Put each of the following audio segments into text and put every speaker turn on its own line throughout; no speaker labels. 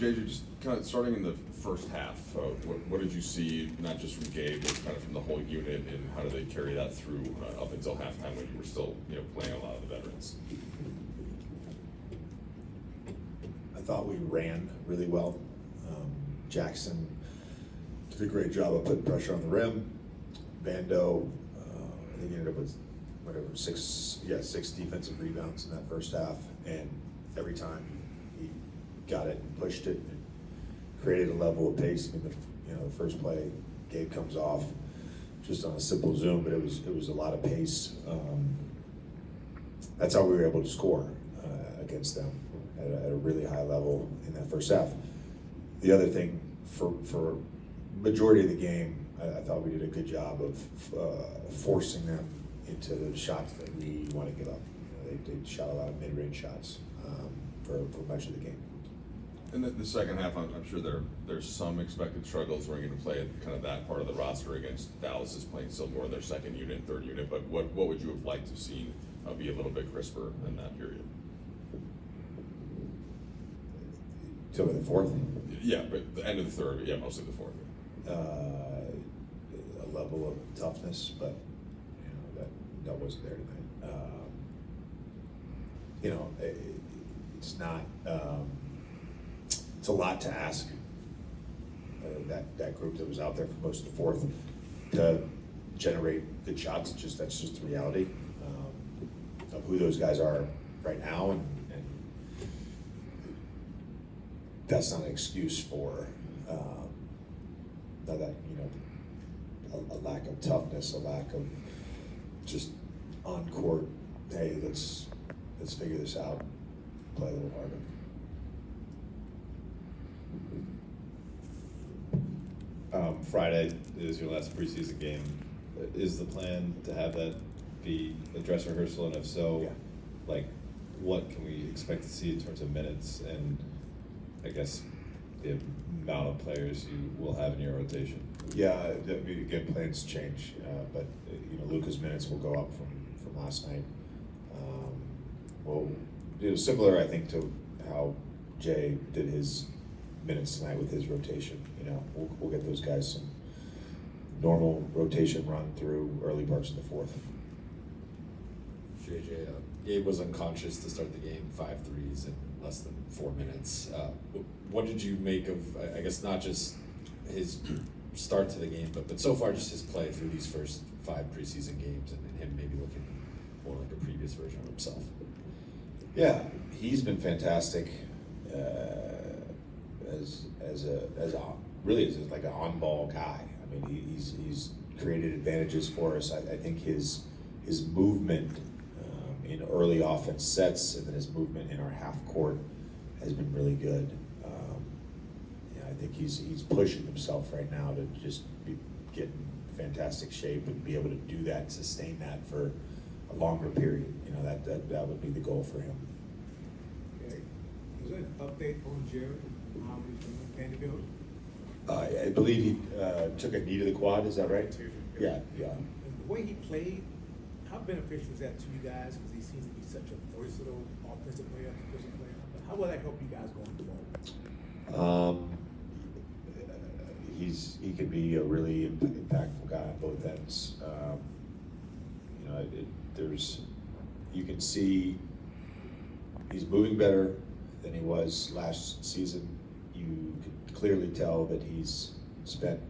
JJ, just kind of starting in the first half, what did you see, not just from Gabe, but kind of from the whole unit, and how did they carry that through up until halftime when you were still, playing a lot of the veterans?
I thought we ran really well. Jackson did a great job of putting pressure on the rim. Bando, I think he ended up with six defensive rebounds in that first half, and every time he got it and pushed it and created a level of pace. I mean, the first play, Gabe comes off just on a simple zoom, but it was a lot of pace. That's how we were able to score against them at a really high level in that first half. The other thing, for majority of the game, I thought we did a good job of forcing them into the shots that we want to give up. They shot a lot of mid-range shots for much of the game.
In the second half, I'm sure there's some expected struggles when you're going to play at kind of that part of the roster against Dallas is playing still more in their second unit and third unit, but what would you have liked to see be a little bit crisper in that period?
Till the fourth?
Yeah, but the end of the third, but yeah, mostly the fourth.
A level of toughness, but that wasn't there tonight. It's not. It's a lot to ask that group that was out there for most of the fourth to generate good shots. That's just the reality of who those guys are right now, and that's not an excuse for a lack of toughness, a lack of just on court. Hey, let's figure this out. Play a little harder.
Friday is your last preseason game. Is the plan to have that be a dress rehearsal, and if so, what can we expect to see in terms of minutes and I guess the amount of players you will have in your rotation?
Yeah, again, plans change, but Luka's minutes will go up from last night. Well, it was similar, I think, to how Jay did his minutes tonight with his rotation. We'll get those guys some normal rotation run through early parts of the fourth.
JJ, Gabe was unconscious to start the game, 5 threes in less than 4 minutes. What did you make of, I guess, not just his start to the game, but so far just his play through these first 5 preseason games, and him maybe looking more like a previous version of himself?
Yeah, he's been fantastic as like an on-ball guy. I mean, he's created advantages for us. I think his movement in early offense sets, and then his movement in our half court has been really good. I think he's pushing himself right now to just get in fantastic shape and be able to do that, sustain that for a longer period. That would be the goal for him.
Okay. Is there an update on Jared? How he's doing at Vanderbilt?
I believe he took a knee to the quad. Is that right? Yeah.
The way he played, how beneficial is that to you guys? Because he seems to be such a versatile offensive player, defensive player. How will that help you guys going forward?
He could be a really impactful guy on both ends. You can see he's moving better than he was last season. You could clearly tell that he's spent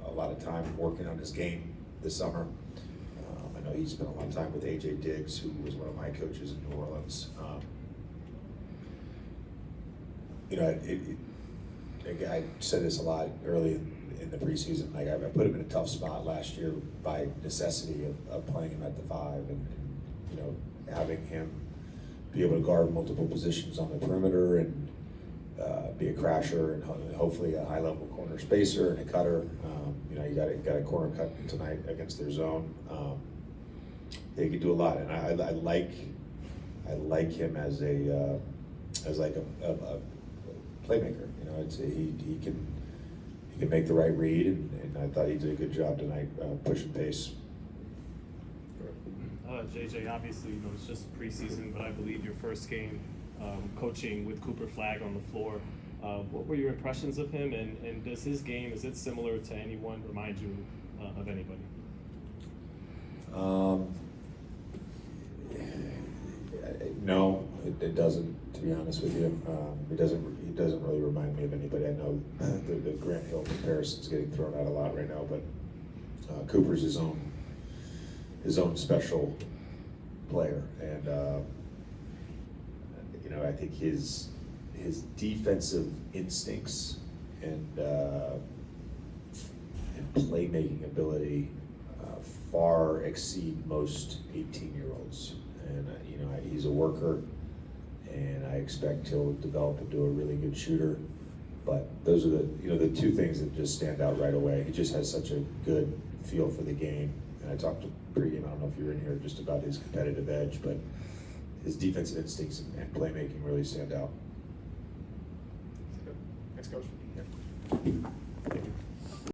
a lot of time working on his game this summer. I know he spent a lot of time with AJ Diggs, who was one of my coaches in New Orleans. I said this a lot early in the preseason. I put him in a tough spot last year by necessity of playing him at the 5, and having him be able to guard multiple positions on the perimeter and be a crasher and hopefully a high-level corner spacer and a cutter. You got a corner cut tonight against their zone. He can do a lot, and I like him as a playmaker. He can make the right read, and I thought he did a good job tonight pushing pace.
JJ, obviously, it's just preseason, but I believe your first game coaching with Cooper Flagg on the floor. What were your impressions of him, and does his game, is it similar to anyone, remind you of anybody?
No, it doesn't, to be honest with you. He doesn't really remind me of anybody. I know the Grant Hill comparison's getting thrown out a lot right now, but Cooper's his own special player, and you know, I think his defensive instincts and playmaking ability far exceed most 18-year-olds. And you know, he's a worker, and I expect he'll develop into a really good shooter. But those are the two things that just stand out right away. He just has such a good feel for the game. And I talked to pregame, I don't know if you were in here, just about his competitive edge, but his defensive instincts and playmaking really stand out.
Thanks, Coach.
Yeah.
Thank you.